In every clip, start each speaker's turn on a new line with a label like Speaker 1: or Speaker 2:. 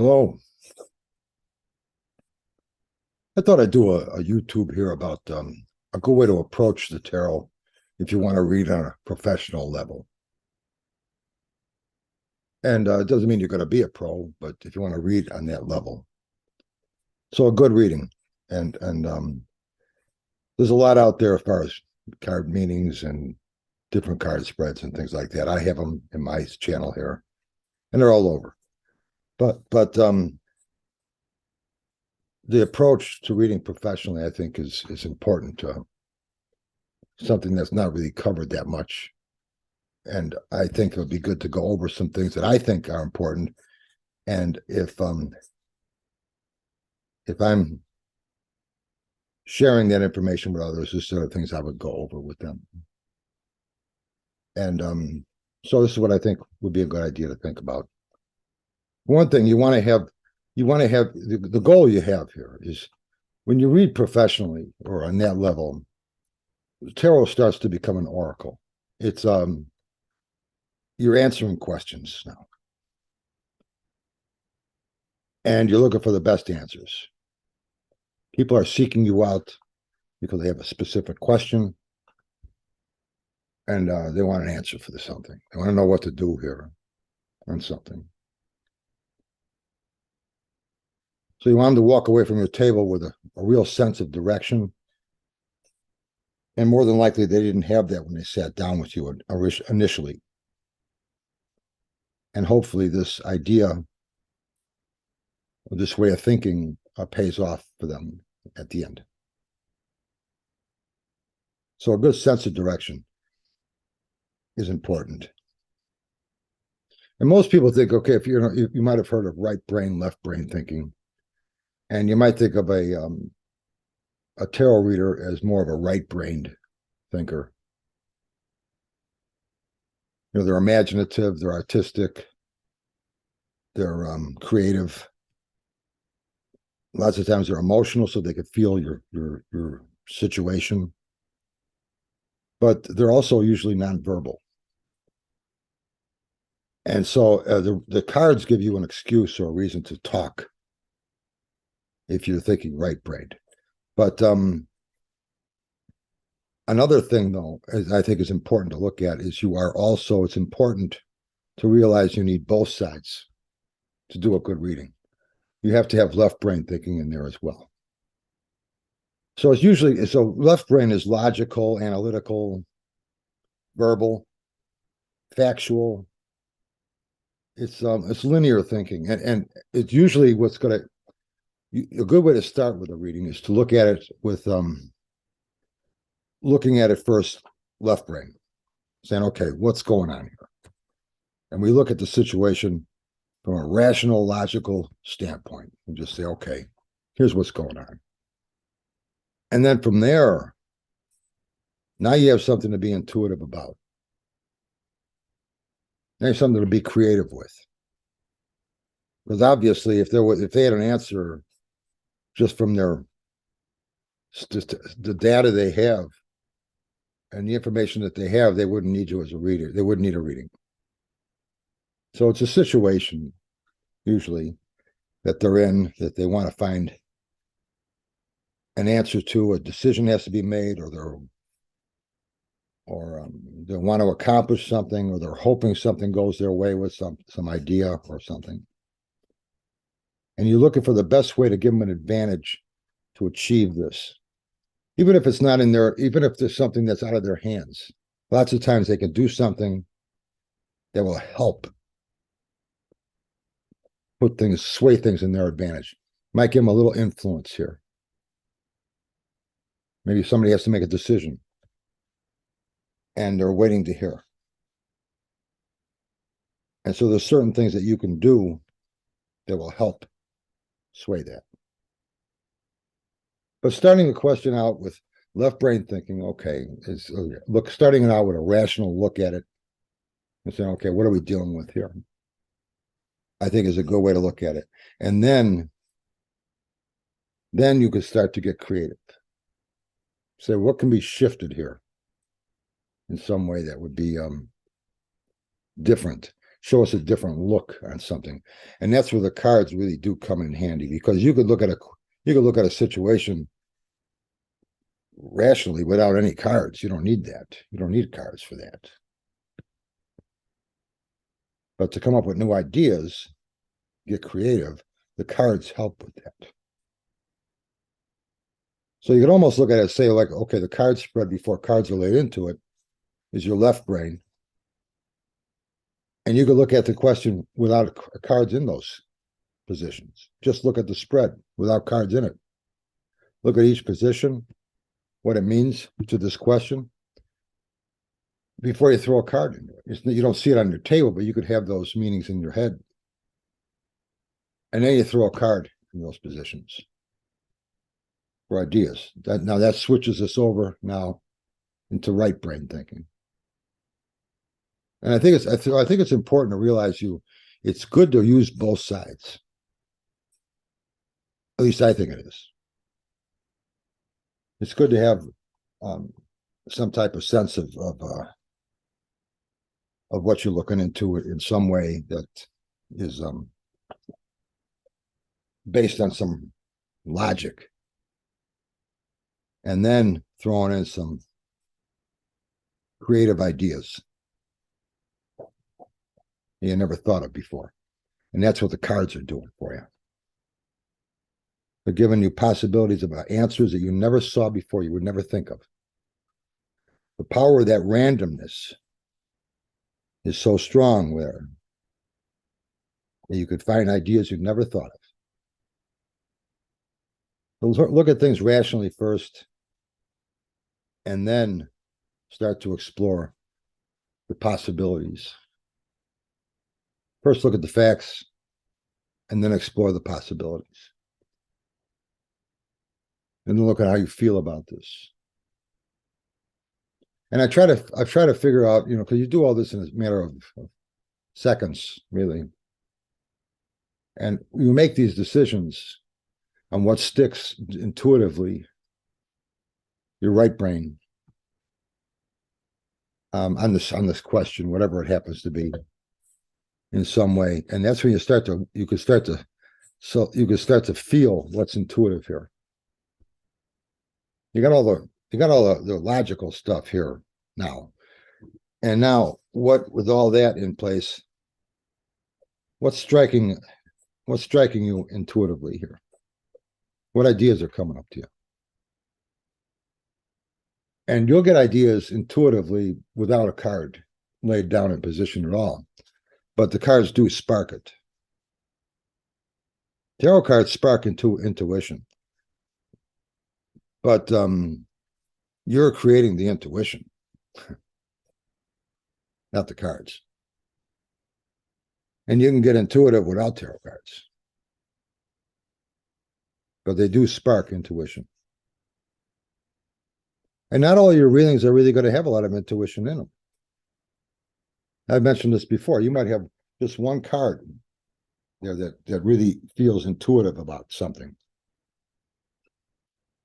Speaker 1: Hello. I thought I'd do a YouTube here about a good way to approach the tarot if you want to read on a professional level. And it doesn't mean you're going to be a pro, but if you want to read on that level. So a good reading. And there's a lot out there as far as card meanings and different card spreads and things like that. I have them in my channel here, and they're all over. But the approach to reading professionally, I think, is important to something that's not really covered that much. And I think it would be good to go over some things that I think are important. And if I'm sharing that information with others, these are the things I would go over with them. And so this is what I think would be a good idea to think about. One thing you want to have the goal you have here is when you read professionally or on that level, tarot starts to become an oracle. It's you're answering questions now. And you're looking for the best answers. People are seeking you out because they have a specific question and they want an answer for something. They want to know what to do here on something. So you want them to walk away from your table with a real sense of direction. And more than likely, they didn't have that when they sat down with you initially. And hopefully this idea, or this way of thinking, pays off for them at the end. So a good sense of direction is important. And most people think, okay, if you might have heard of right brain, left brain thinking, and you might think of a tarot reader as more of a right-brained thinker. You know, they're imaginative, they're artistic, they're creative. Lots of times they're emotional, so they could feel your situation. But they're also usually nonverbal. And so the cards give you an excuse or a reason to talk if you're thinking right-brained. But another thing, though, I think is important to look at is it's important to realize you need both sides to do a good reading. You have to have left brain thinking in there as well. So left brain is logical, analytical, verbal, factual. It's linear thinking, and it's usually a good way to start with a reading is to look at it with looking at it first, left brain, saying, okay, what's going on here? And we look at the situation from a rational, logical standpoint and just say, okay, here's what's going on. And then from there, now you have something to be intuitive about. Now you have something to be creative with. Because obviously, if they had an answer just from the data they have and the information that they have, they wouldn't need you as a reader. They wouldn't need a reading. So it's a situation, usually, that they're in, that they want to find an answer to. A decision has to be made, or they want to accomplish something, or they're hoping something goes their way with some idea or something. And you're looking for the best way to give them an advantage to achieve this. Even if it's not in their, even if there's something that's out of their hands. Lots of times they can do something that will help sway things in their advantage. Might give them a little influence here. Maybe somebody has to make a decision and they're waiting to hear. And so there's certain things that you can do that will help sway that. But starting the question out with left brain thinking, okay, starting it out with a rational look at it and saying, okay, what are we dealing with here? I think is a good way to look at it. And then you can start to get creative. Say, what can be shifted here in some way that would be different? show us a different look on something. And that's where the cards really do come in handy, because you could look at a situation rationally without any cards. You don't need that. You don't need cards for that. But to come up with new ideas, get creative, the cards help with that. So you can almost look at it and say, like, okay, the card spread before cards are laid into it is your left brain. And you could look at the question without cards in those positions. Just look at the spread without cards in it. Look at each position, what it means to this question, before you throw a card into it. You don't see it on your table, but you could have those meanings in your head. And then you throw a card in those positions for ideas. Now that switches us over now into right brain thinking. And I think it's important to realize it's good to use both sides. At least I think it is. It's good to have some type of sense of what you're looking into in some way that is based on some logic, and then throwing in some creative ideas you never thought of before. And that's what the cards are doing for you. They're giving you possibilities about answers that you never saw before, you would never think of. The power of that randomness is so strong there that you could find ideas you'd never thought of. So look at things rationally first, and then start to explore the possibilities. First, look at the facts, and then explore the possibilities. And then look at how you feel about this. And I try to figure out, because you do all this in a matter of seconds, really. And you make these decisions on what sticks intuitively, your right brain, on this question, whatever it happens to be, in some way. And that's when you can start to feel what's intuitive here. You got all the logical stuff here now. And now with all that in place, what's striking you intuitively here? What ideas are coming up to you? And you'll get ideas intuitively without a card laid down in position at all. But the cards do spark it. Tarot cards spark intuition. But you're creating the intuition, not the cards. And you can get intuitive without tarot cards. But they do spark intuition. And not all your readings are really going to have a lot of intuition in them. I've mentioned this before. You might have just one card there that really feels intuitive about something.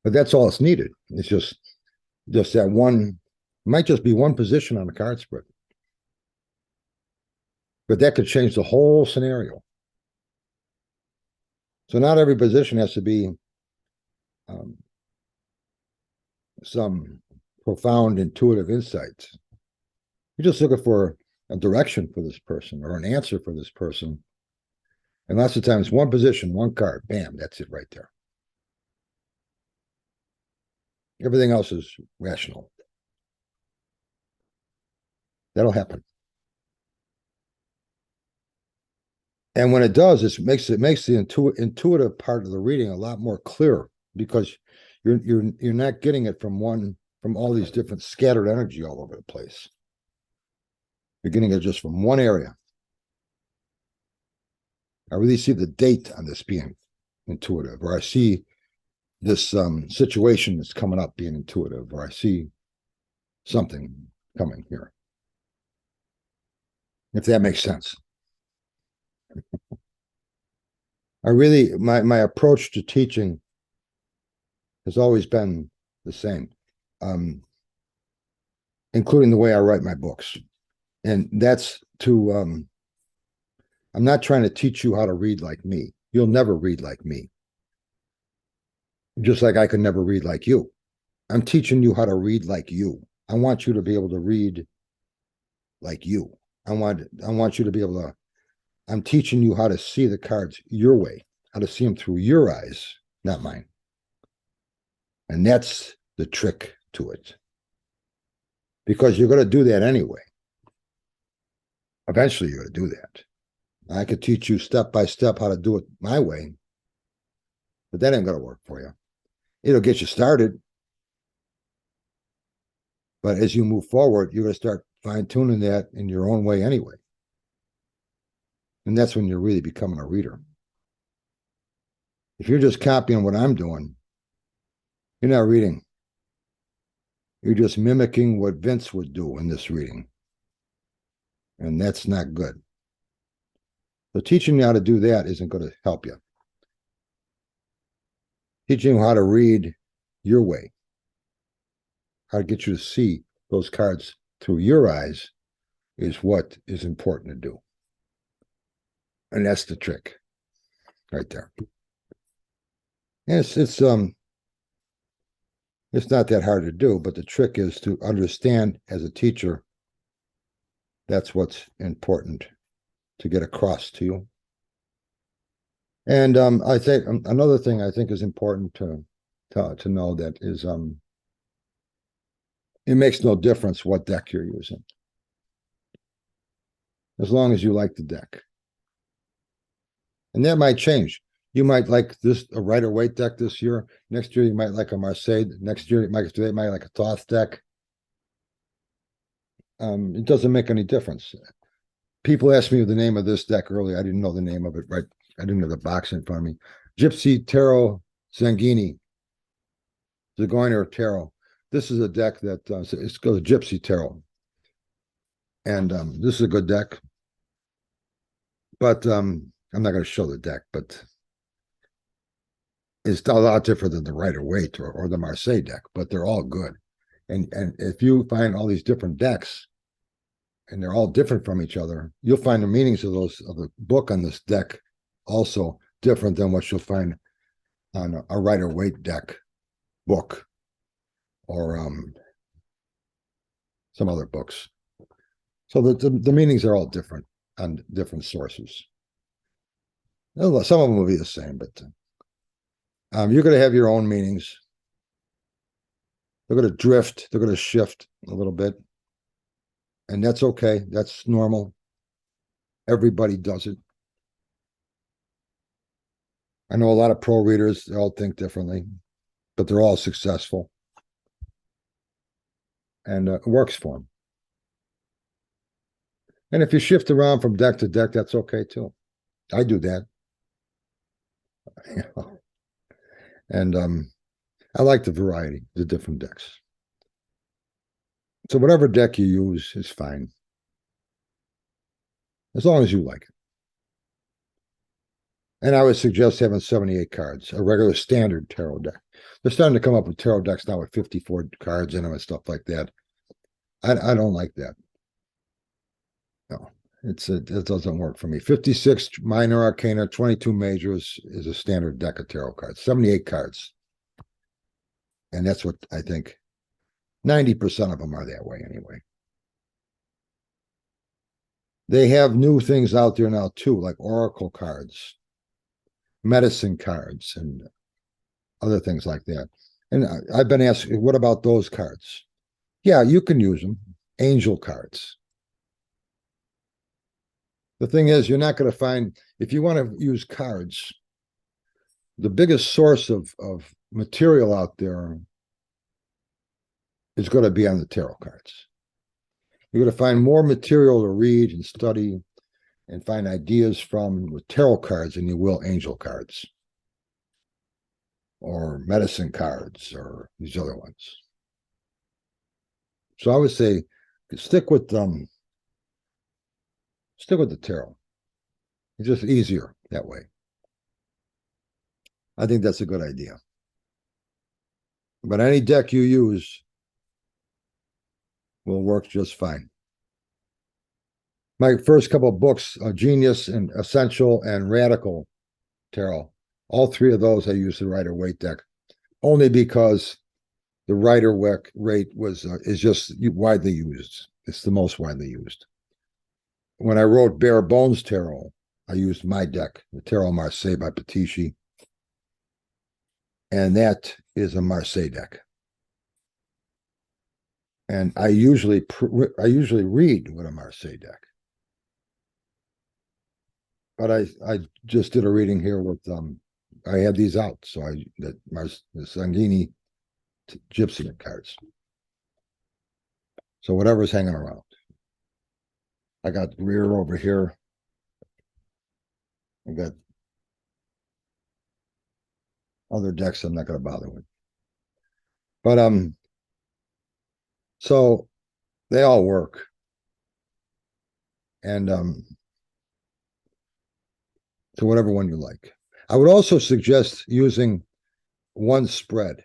Speaker 1: But that's all it's needed. It's just that one, might just be one position on a card spread. But that could change the whole scenario. So not every position has to be some profound intuitive insights. You're just looking for a direction for this person or an answer for this person. And lots of times, one position, one card, bam, that's it right there. Everything else is rational. That'll happen. And when it does, it makes the intuitive part of the reading a lot more clear, because you're not getting it from all these different scattered energy all over the place. You're getting it just from one area. I really see the date on this being intuitive, or I see this situation that's coming up being intuitive, or I see something coming here. If that makes sense. My approach to teaching has always been the same, including the way I write my books. And that's to I'm not trying to teach you how to read like me. You'll never read like me. Just like I could never read like you. I'm teaching you how to read like you. I want you to be able to read like you. I want you to be able to, I'm teaching you how to see the cards your way, how to see them through your eyes, not mine. And that's the trick to it. Because you're going to do that anyway. Eventually, you're going to do that. I could teach you step by step how to do it my way, but that ain't going to work for you. It'll get you started. But as you move forward, you're going to start fine-tuning that in your own way anyway. And that's when you're really becoming a reader. If you're just copying what I'm doing, you're not reading. You're just mimicking what Vince would do in this reading. And that's not good. So teaching you how to do that isn't going to help you. Teaching you how to read your way, how to get you to see those cards through your eyes is what is important to do. And that's the trick right there. And it's not that hard to do, but the trick is to understand as a teacher, that's what's important to get across to you. And I think another thing I think is important to know that is it makes no difference what deck you're using, as long as you like the deck. And that might change. You might like a Rider-Waite deck this year. Next year you might like a Marseille. Next year you might like a Thoth deck. It doesn't make any difference. People asked me the name of this deck earlier. I didn't know the name of it, right? I didn't have the box in front of me. Gypsy Tarot Zangini. Zigeuner Tarot. This is a deck that it's called Gypsy Tarot. And this is a good deck. But I'm not going to show the deck, but it's a lot different than the Rider-Waite or the Marseille deck, but they're all good. And if you find all these different decks, and they're all different from each other, you'll find the meanings of the book on this deck also different than what you'll find on a Rider-Waite deck book or some other books. So the meanings are all different on different sources. Some of them will be the same, but you're going to have your own meanings. They're going to drift. They're going to shift a little bit. And that's okay. That's normal. Everybody does it. I know a lot of pro readers, they all think differently, but they're all successful. And it works for them. And if you shift around from deck to deck, that's okay too. I do that. And I like the variety, the different decks. So whatever deck you use is fine, as long as you like it. And I would suggest having 78 cards, a regular standard tarot deck. They're starting to come up with tarot decks now with 54 cards in them and stuff like that. I don't like that. No, it doesn't work for me. 56 minor arcana, 22 majors is a standard deck of tarot cards, 78 cards. And that's what I think 90% of them are that way anyway. They have new things out there now too, like oracle cards, medicine cards, and other things like that. And I've been asked, what about those cards? Yeah, you can use them. Angel cards. The thing is, you're not going to find, if you want to use cards, the biggest source of material out there is going to be on the tarot cards. You're going to find more material to read and study and find ideas from with tarot cards than you will angel cards or medicine cards or these other ones. So I would say stick with the tarot. It's just easier that way. I think that's a good idea. But any deck you use will work just fine. My first couple of books, Genius and Essential and Radical Tarot, all three of those I used the Rider-Waite deck, only because the Rider-Waite rate is just widely used. It's the most widely used. When I wrote Bare Bones Tarot, I used my deck, the Tarot Marseille by Patici, and that is a Marseille deck. And I usually read with a Marseille deck, but I just did a reading here with I had these out, so the Sanguini Gypsy cards. So whatever's hanging around. I got Rear over here. I got other decks I'm not going to bother with. But so they all work. And so whatever one you like. I would also suggest using one spread.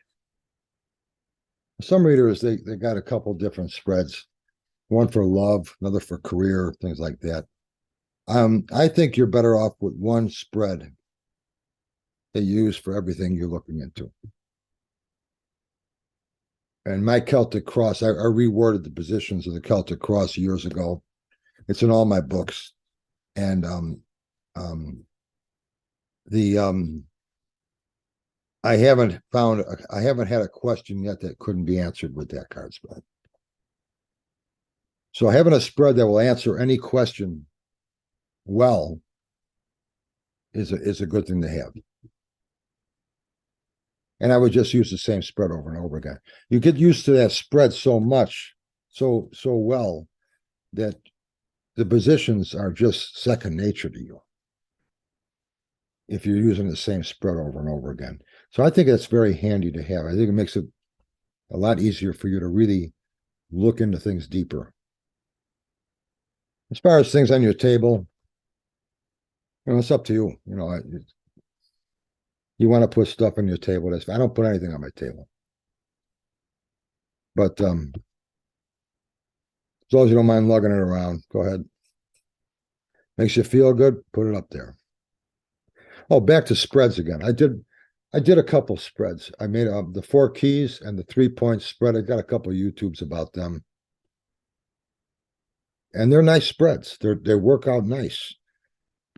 Speaker 1: Some readers they got a couple different spreads, one for love, another for career, things like that. I think you're better off with one spread that you use for everything you're looking into. And my Celtic Cross, I reworded the positions of the Celtic Cross years ago. It's in all my books. And I haven't had a question yet that couldn't be answered with that card spread. So having a spread that will answer any question well is a good thing to have. And I would just use the same spread over and over again. You get used to that spread so much, so well, that the positions are just second nature to you if you're using the same spread over and over again. So I think that's very handy to have. I think it makes it a lot easier for you to really look into things deeper. As far as things on your table, it's up to you. You want to put stuff on your table. I don't put anything on my table. But as long as you don't mind lugging it around, go ahead. Makes you feel good, put it up there. Oh, back to spreads again. I did a couple spreads. I made the 4 keys and the 3-point spread. I got a couple of YouTubes about them. And they're nice spreads. They work out nice.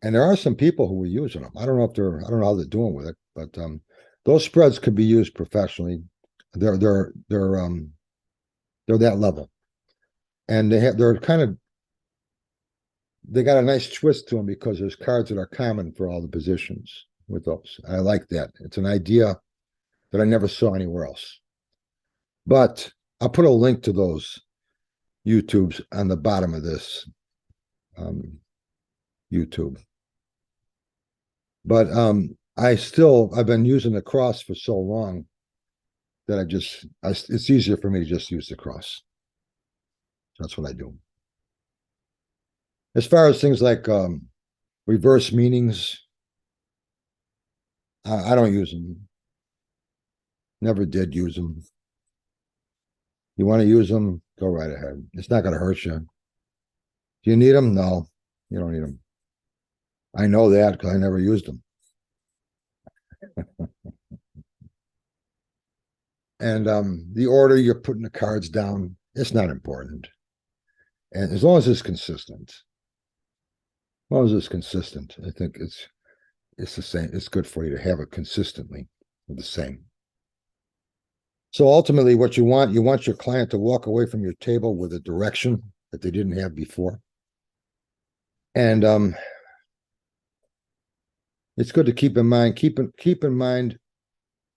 Speaker 1: And there are some people who are using them. I don't know how they're doing with it, but those spreads could be used professionally. They're that level. And they got a nice twist to them because there's cards that are common for all the positions with those. I like that. It's an idea that I never saw anywhere else. But I'll put a link to those YouTubes on the bottom of this YouTube. But I've been using the cross for so long that it's easier for me to just use the cross. That's what I do. As far as things like reverse meanings, I don't use them. Never did use them. You want to use them, go right ahead. It's not going to hurt you. Do you need them? No, you don't need them. I know that because I never used them. And the order you're putting the cards down, it's not important. And as long as it's consistent, I think it's the same. It's good for you to have it consistently the same. So ultimately, what you want your client to walk away from your table with a direction that they didn't have before. And it's good to keep in mind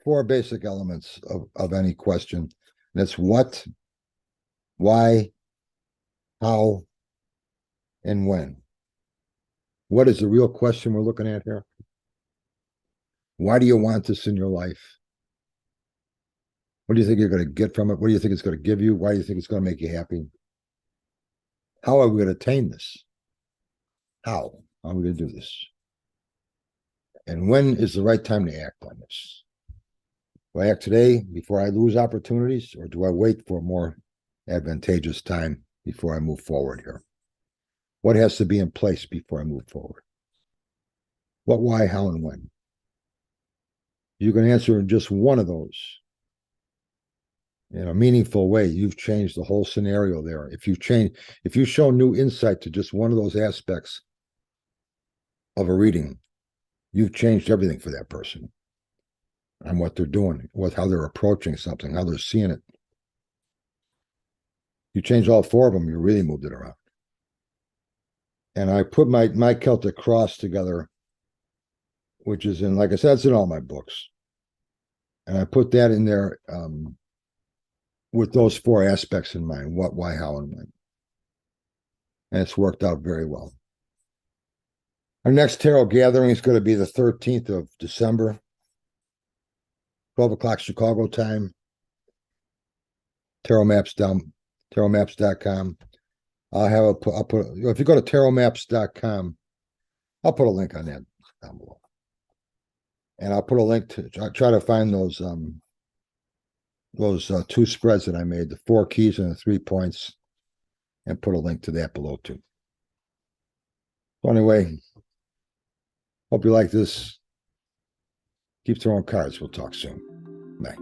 Speaker 1: 4 basic elements of any question. That's what, why, how, and when. What is the real question we're looking at here? Why do you want this in your life? What do you think you're going to get from it? What do you think it's going to give you? Why do you think it's going to make you happy? How are we going to attain this? How are we going to do this? And when is the right time to act on this? Do I act today before I lose opportunities, or do I wait for a more advantageous time before I move forward here? What has to be in place before I move forward? What, why, how, and when? You can answer in just one of those in a meaningful way. You've changed the whole scenario there. If you show new insight to just one of those aspects of a reading, you've changed everything for that person and what they're doing, how they're approaching something, how they're seeing it. You change all four of them, you really moved it around. And I put my Celtic cross together, which is in, like I said, it's in all my books. And I put that in there with those four aspects in mind: what, why, how, and when. And it's worked out very well. Our next tarot gathering is going to be the 13th of December, 12 o'clock Chicago time. Tarotmaps.com. I'll put, if you go to tarotmaps.com, I'll put a link on that down below. And I'll put a link to try to find those two spreads that I made, the 4 keys and the 3 points, and put a link to that below too. So anyway, hope you like this. Keep throwing cards. We'll talk soon. Bye.